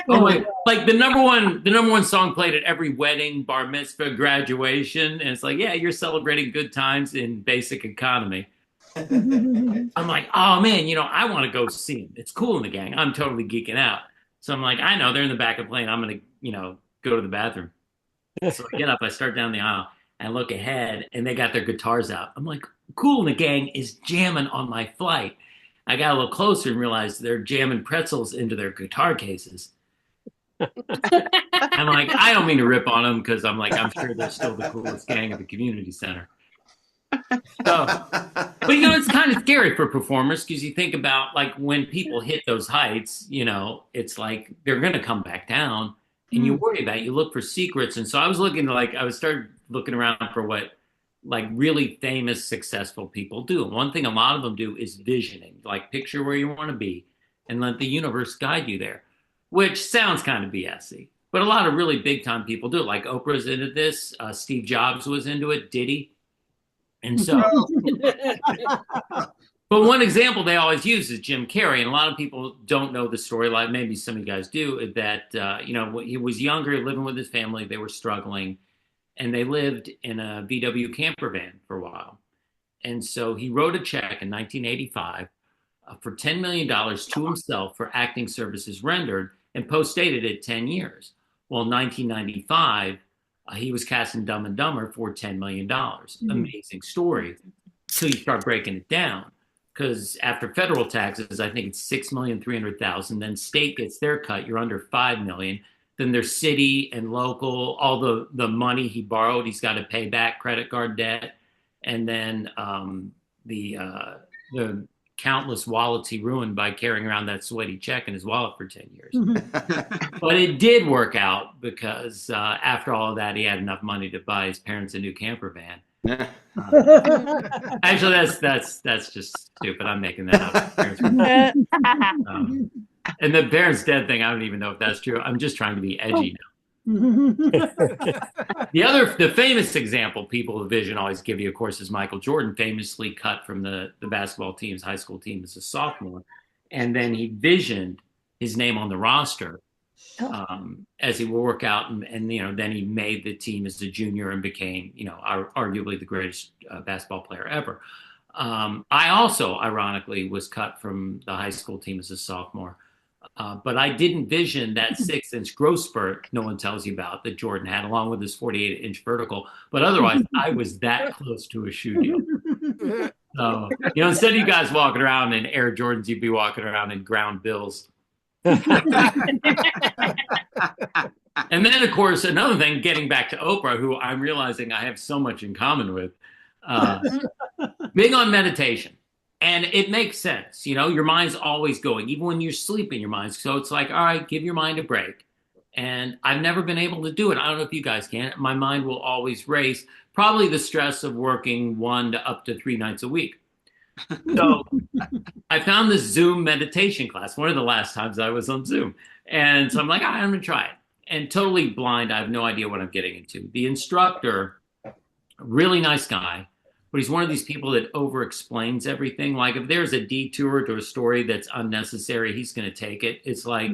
oh my, like the number one song played at every wedding, bar mitzvah, graduation, and it's like, yeah, you're celebrating good times in basic economy. I'm like, oh man, I want to go see him. It's Kool in the Gang. I'm totally geeking out. So I'm like, I know they're in the back of the plane. I'm gonna, go to the bathroom. So I get up, I start down the aisle, and I look ahead, and they got their guitars out. I'm like, Kool in the Gang is jamming on my flight. I got a little closer and realized they're jamming pretzels into their guitar cases. I'm like, I don't mean to rip on them because I'm sure they're still the coolest gang at the community center. So, but it's kind of scary for performers because you think about like when people hit those heights, it's like they're going to come back down, and you worry about it. You look for secrets, and so I was started looking around for what like really famous, successful people do. And one thing a lot of them do is visioning, like picture where you want to be and let the universe guide you there, which sounds kind of BS-y. But a lot of really big time people do it. Like Oprah's into this. Steve Jobs was into it. Diddy. And so, but one example they always use is Jim Carrey. And a lot of people don't know the story, like maybe some of you guys do, that, he was younger, living with his family. They were struggling. And they lived in a VW camper van for a while. And so he wrote a check in 1985 for $10 million to himself for acting services rendered and post-dated it 10 years. Well, in 1995, he was cast in Dumb and Dumber for $10 million. Amazing story. So you start breaking it down. Because after federal taxes, I think it's $6,300,000. Then state gets their cut. You're under $5 million. Then there's city and local, all the money he borrowed, he's got to pay back credit card debt. And then the countless wallets he ruined by carrying around that sweaty check in his wallet for 10 years. But it did work out because after all of that, he had enough money to buy his parents a new camper van. Actually, that's just stupid. I'm making that up. And the parents dead thing, I don't even know if that's true. I'm just trying to be edgy now. The famous example people with vision always give you, of course, is Michael Jordan, famously cut from the basketball team's high school team as a sophomore. And then he visioned his name on the roster as he would work out. And then he made the team as a junior and became, arguably the greatest basketball player ever. I also, ironically, was cut from the high school team as a sophomore. But I didn't vision that 6-inch growth spurt no one tells you about that Jordan had, along with his 48-inch vertical. But otherwise, I was that close to a shoe deal. So, instead of you guys walking around in Air Jordans, you'd be walking around in ground bills. And then, of course, another thing, getting back to Oprah, who I'm realizing I have so much in common with, big on meditation. And it makes sense. Your mind's always going, even when you're sleeping, your mind's. So it's like, all right, give your mind a break. And I've never been able to do it. I don't know if you guys can. My mind will always race, probably the stress of working 1 to up to 3 nights a week. So I found this Zoom meditation class, one of the last times I was on Zoom. And so I'm like, I'm going to try it. And totally blind, I have no idea what I'm getting into. The instructor, really nice guy, but he's one of these people that over-explains everything. Like if there's a detour to a story that's unnecessary, he's going to take it. It's like,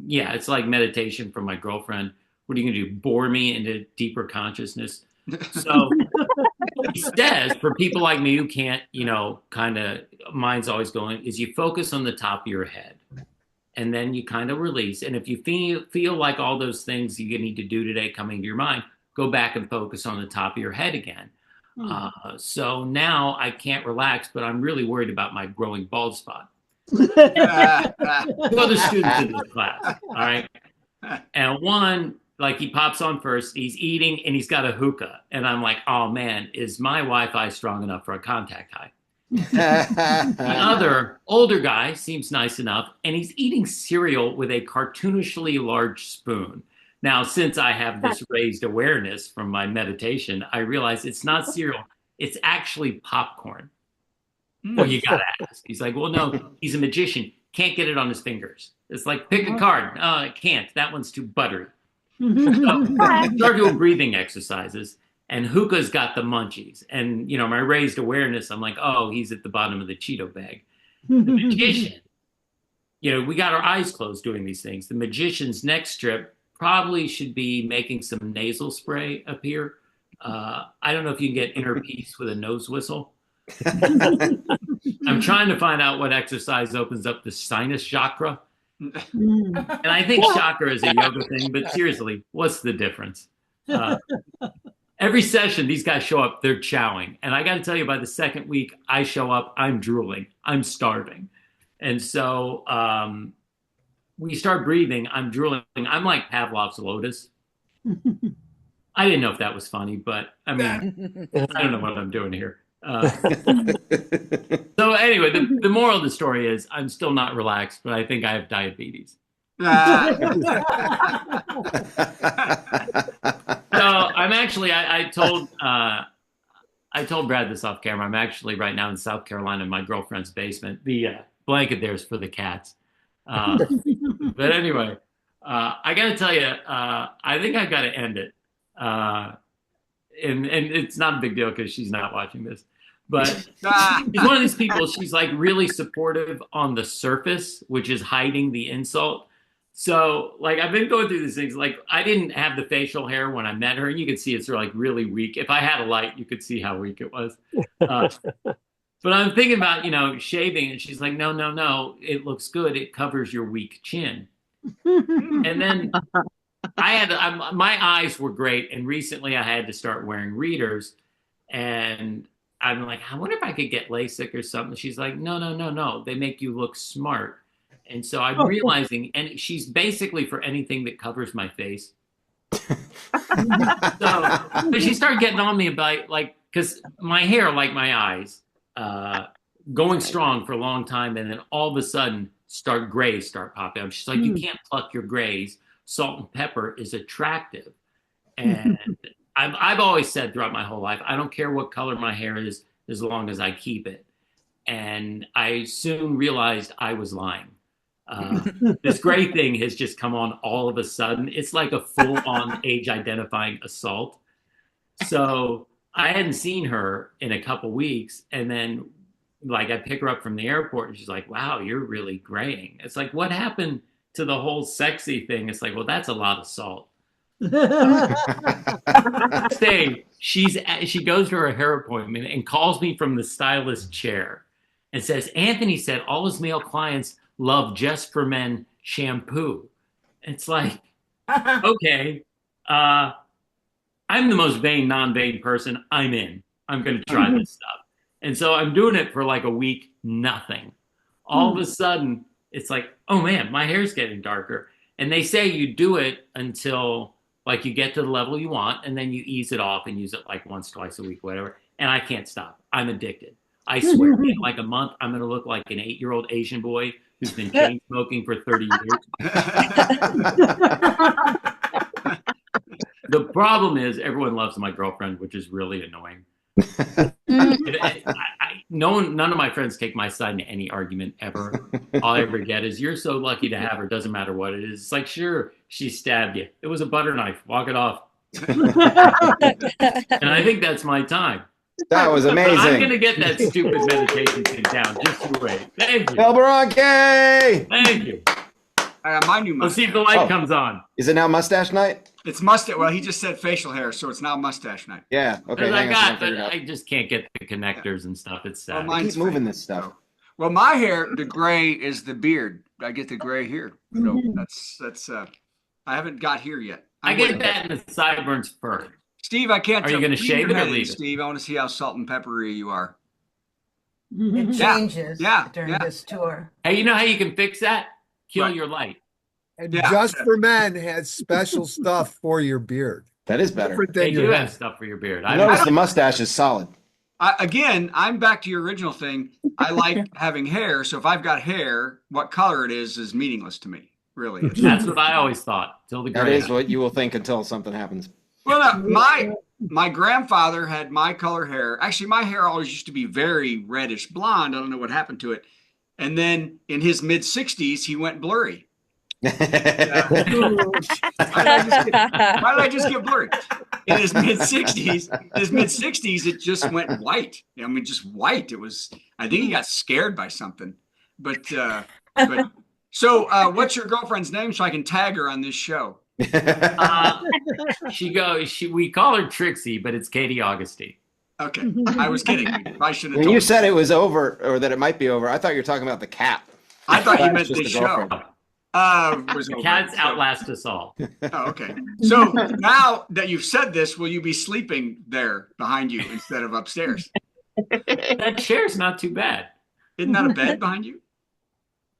it's like meditation from my girlfriend. What are you going to do? Bore me into deeper consciousness? So he says, for people like me who can't, kind of mind's always going, is you focus on the top of your head. And then you kind of release. And if you feel like all those things you need to do today coming to your mind, go back and focus on the top of your head again. So now I can't relax, but I'm really worried about my growing bald spot. Other students in this class, all right? And one, like he pops on first, he's eating and he's got a hookah. And I'm like, oh man, is my Wi-Fi strong enough for a contact high? The other, older guy, seems nice enough, and he's eating cereal with a cartoonishly large spoon. Now, since I have this raised awareness from my meditation, I realize it's not cereal, it's actually popcorn. Well, you gotta ask. He's like, well, no, he's a magician. Can't get it on his fingers. It's like, pick a card. Oh, I can't. That one's too buttery. So start doing breathing exercises, and Hookah's got the munchies. And, you know, my raised awareness, I'm like, oh, he's at the bottom of the Cheeto bag. The magician, you know, we got our eyes closed doing these things. The magician's next trip probably should be making some nasal spray appear. I don't know if you can get inner peace with a nose whistle. I'm trying to find out what exercise opens up the sinus chakra. And I think chakra is a yoga thing, but seriously, what's the difference? Every session, these guys show up, they're chowing. And I got to tell you, by the second week, I show up, I'm drooling, I'm starving. And so we start breathing, I'm drooling. I'm like Pavlov's lotus. I didn't know if that was funny, but I mean, I don't know what I'm doing here. So anyway, the moral of the story is I'm still not relaxed, but I think I have diabetes. So I'm actually, I told Brad this off camera. I'm actually right now in South Carolina in my girlfriend's basement. The blanket there's for the cats. But anyway, I got to tell you, I think I've got to end it. And it's not a big deal because she's not watching this. But she's one of these people, she's like really supportive on the surface, which is hiding the insult. So like I've been going through these things. Like I didn't have the facial hair when I met her, and you can see it's like really weak. If I had a light, you could see how weak it was. But I'm thinking about, you know, shaving, and she's like, no, it looks good. It covers your weak chin. And then my eyes were great, and recently I had to start wearing readers, and I'm like, I wonder if I could get LASIK or something. She's like, no, they make you look smart. And so I'm realizing, and she's basically for anything that covers my face. But she started getting on me about like, because my hair, like my eyes, going strong for a long time, and then all of a sudden grays start popping up. She's like, you can't pluck your grays. Salt and pepper is attractive. And I've always said throughout my whole life, I don't care what color my hair is as long as I keep it. And I soon realized I was lying. This gray thing has just come on all of a sudden. It's like a full-on age-identifying assault. So I hadn't seen her in a couple weeks, and then like I pick her up from the airport, and she's like, wow, you're really graying. It's like, what happened to the whole sexy thing? It's like, well, that's a lot of salt. Say she goes to her hair appointment and calls me from the stylist chair and says, Anthony said all his male clients love Just for Men shampoo. It's like, okay, I'm the most vain, non-vain person. I'm in. I'm going to try this stuff. And so I'm doing it for like a week, nothing. All of a sudden, it's like, oh man, my hair's getting darker. And they say you do it until like you get to the level you want, and then you ease it off and use it like once, twice a week, whatever. And I can't stop. I'm addicted. I swear, in like a month, I'm going to look like an 8-year-old Asian boy who's been chain smoking for 30 years. The problem is everyone loves my girlfriend, which is really annoying. None of my friends take my side in any argument ever. All I ever get is, you're so lucky to have her. Doesn't matter what it is. It's like, sure, she stabbed you. It was a butter knife. Walk it off. And I think that's my time. That was amazing. I'm going to get that stupid meditation thing down. Just you wait. Thank you. El Barranque! Thank you. My new mustache. Let's see if the light comes on. Is it now mustache night? It's mustache. Well, he just said facial hair, so it's now mustache night. Yeah. Okay. I just can't get the connectors and stuff. It's sad. Well, Keep moving this stuff. Well, my hair, the gray is the beard. I get the gray here. So that's. I haven't got here yet. I get that in the sideburns first. Steve, I can't. Are you going to shave it or leave it? Steve, I want to see how salt and peppery you are. It changes during this tour. Hey, you know how you can fix that? Kill your light. And Just for Men has special stuff for your beard. That is better. They do have stuff for your beard. I noticed the mustache is solid. Again, I'm back to your original thing. I like having hair. So if I've got hair, what color it is meaningless to me. Really. That's what I always thought. Till the That is what you will think until something happens. Well, my grandfather had my color hair. Actually, my hair always used to be very reddish blonde. I don't know what happened to it. And then in his mid 60s, he went blurry. Why did I just get blurry? In his mid 60s, it just went white. I mean, just white. It was. I think he got scared by something. But so, what's your girlfriend's name so I can tag her on this show? We call her Trixie, but it's Katie Augustine. Okay, I was kidding. I should have. When you said it was over, or that it might be over, I thought you were talking about the cat. I thought you meant this show. The cats outlast us all. Oh, okay. So now that you've said this, will you be sleeping there behind you instead of upstairs? That chair's not too bad. Isn't that a bed behind you?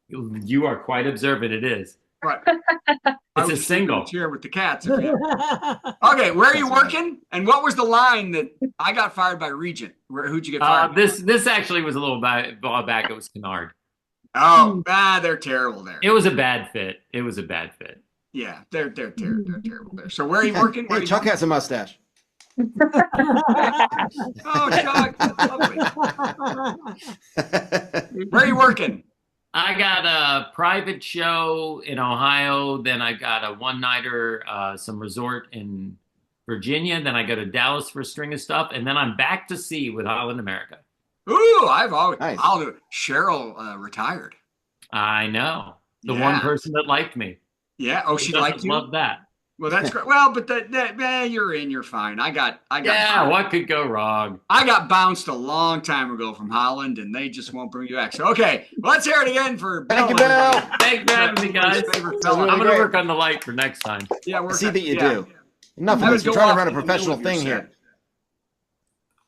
You are quite observant. It is. Right. It's a single chair with the cats. Okay, where are you working? And what was the line that I got fired by Regent? Who'd you get fired? This actually was a little while back. It was Kennard. Oh, they're terrible there. It was a bad fit. Yeah, they're terrible there. So where are you working? Hey, Chuck has a mustache. Oh, Chuck, lovely. Where are you working? I got a private show in Ohio. Then I got a one-nighter, some resort in Virginia. Then I go to Dallas for a string of stuff. And then I'm back to sea with Holland America. Ooh, I'll do it. Cheryl retired. I know. The one person that liked me. Yeah. Oh, she liked you? Love that. Well, that's great. Well, but you're fine. I got. Yeah, what could go wrong? I got bounced a long time ago from Holland, and they just won't bring you back. So, okay, let's hear it again for Bill. Thank you, Bill. Thanks for having me, guys. I'm going to work on the light for next time. Yeah, see that you do. Enough of this. You're trying to run a professional thing here.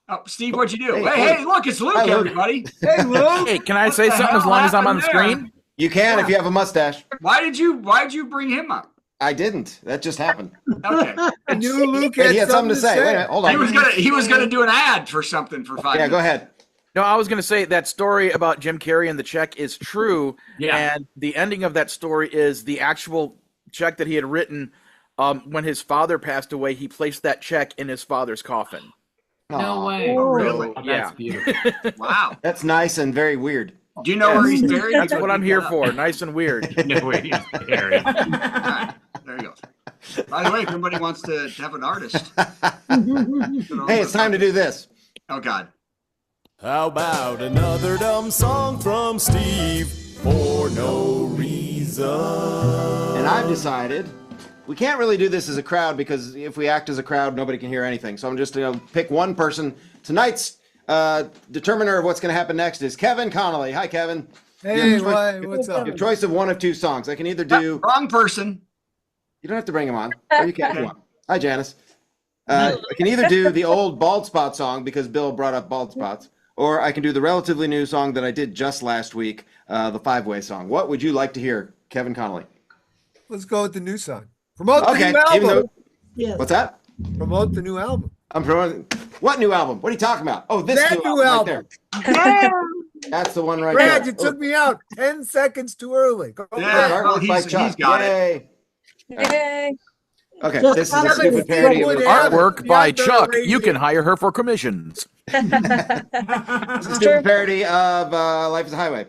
Oh, Steve, what'd you do? Hey, look, it's Luke, everybody. Hey, Luke. Hey, can I say something as long as I'm on the screen? You can if you have a mustache. Why'd you bring him up? I didn't. That just happened. Okay. I knew Luke he had something to say. Wait a minute, hold on. He was gonna do an ad for something for 5 minutes. Yeah, go ahead. No, I was going to say that story about Jim Carrey and the check is true. Yeah. And the ending of that story is the actual check that he had written when his father passed away. He placed that check in his father's coffin. No way. Oh, really? Yeah. That's beautiful. Wow. That's nice and very weird. Do you know where he's buried? That's what I'm here for. Nice and weird. No way he's buried. All right. There you go. By the way, if anybody wants to have an artist. Hey, it's time to do this. Oh, God. How about another dumb song from Steve for no reason? And I've decided we can't really do this as a crowd because if we act as a crowd, nobody can hear anything. So I'm just going to pick one person. Tonight's determiner of what's going to happen next is Kevin Connolly. Hi, Kevin. Hey, what's up? Your choice of one of two songs. I can either do... Wrong person. You don't have to bring him on. Or you can if you want. Hi, Janice. I can either do the old Bald Spot song because Bill brought up bald spots, or I can do the relatively new song that I did just last week, the Five-Way song. What would you like to hear, Kevin Connolly? Let's go with the new song. Promote the new album. What's that? Promote the new album. I'm promoting. What new album? What are you talking about? Oh, this new album. Right there. That's the one right there. Brad, you took me out 10 seconds too early. Go he's got it. Yay. Okay, this is a stupid parody of artwork by Chuck. You can hire her for commissions. This is a stupid parody of Life is a Highway.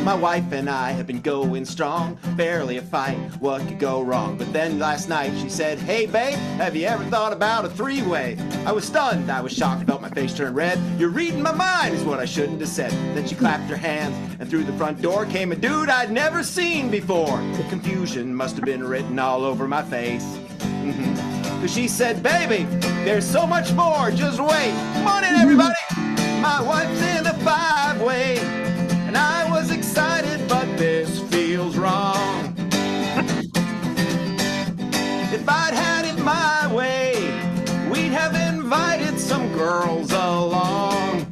My wife and I have been going strong, barely a fight, what could go wrong? But then last night she said, hey babe, have you ever thought about a three-way? I was stunned, I was shocked, felt my face turn red. You're reading my mind is what I shouldn't have said. Then she clapped her hands, and through the front door came a dude I'd never seen before. Confusion must have been written all over my face. Cause she said, baby, there's so much more, just wait. Come on in, everybody. My wife's in a five-way. And I was excited, but this feels wrong. If I'd had it my way, we'd have invited some girls along.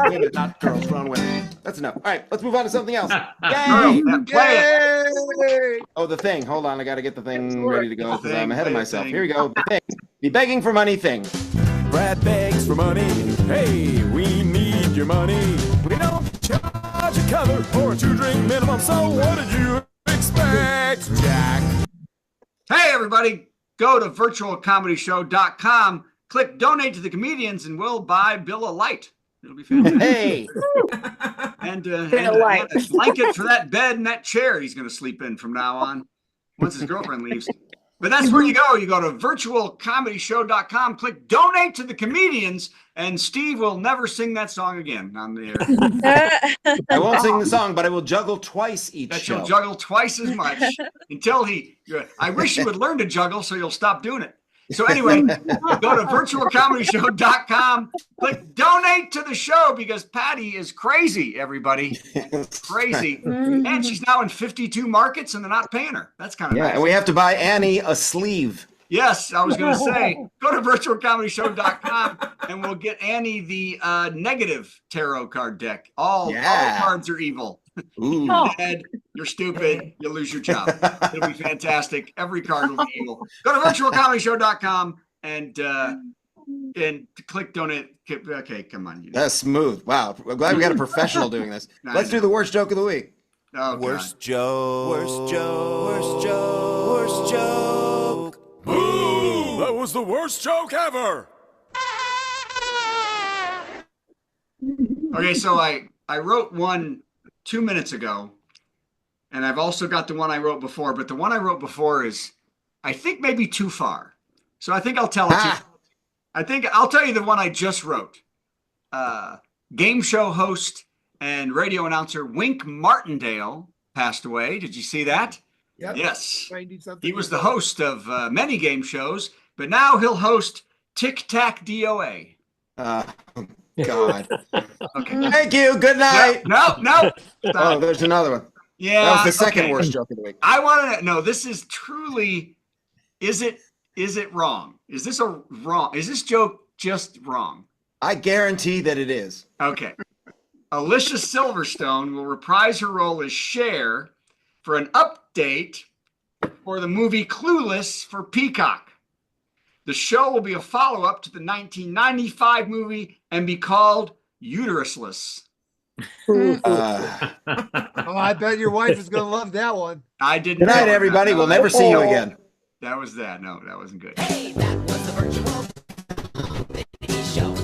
Women, not girls, wrong women. That's enough. All right, let's move on to something else. Yay! Play it. Oh, the thing. Hold on, I got to get the thing ready to go because I'm ahead of myself. Here we go. The thing. The begging for money thing. Brad begs for money. Hey, we need your money. We don't charge a cover or a 2-drink minimum. So what did you expect, Jack? Hey, everybody. Go to virtualcomedyshow.com. Click donate to the comedians, and we'll buy Bill a light. It'll be fantastic. Hey. and a blanket for that bed and that chair he's going to sleep in from now on once his girlfriend leaves. But that's where you go. You go to virtualcomedyshow.com, click donate to the comedians, and Steve will never sing that song again on the air. I won't sing the song, but I will juggle twice each show. You'll juggle twice as much until I wish you would learn to juggle so you'll stop doing it. So anyway, go to virtualcomedyshow.com, click donate to the show because Patti is crazy, everybody. Crazy. And she's now in 52 markets and they're not paying her. That's kind of nice. And we have to buy Annie a sleeve. Yes, I was going to say, go to virtualcomedyshow.com and we'll get Annie the negative tarot card deck. All cards are evil. Ooh. You're dead, you're stupid, you lose your job. It'll be fantastic. Every card will be evil. Go to virtualcomedyshow.com and click donate. Okay, come on. That's smooth. Wow. I'm glad we got a professional doing this. Let's do the worst joke of the week. Oh, worst joke. Worst joke. Worst joke. Worst joke. Boo! That was the worst joke ever. Okay, so I wrote one 2 minutes ago, and I've also got the one I wrote before, but the one I wrote before is, I think, maybe too far. So I think I'll tell it to you. I think I'll tell you the one I just wrote. Game show host and radio announcer Wink Martindale passed away. Did you see that? Yep. Yes. He was the host of many game shows, but now he'll host Tic Tac DOA. God. Okay. Thank you. Good night. No. Oh, there's another one. Yeah. That was the second worst joke of the week. I want to know, this is truly, is it wrong? Is this joke just wrong? I guarantee that it is. Okay. Alicia Silverstone will reprise her role as Cher for an update for the movie Clueless for Peacock. The show will be a follow-up to the 1995 movie and be called Uterusless. I bet your wife is going to love that one. I didn't. Good night, everybody. We'll never see you again. That was that. No, that wasn't good. Hey, that was the virtual comedy show.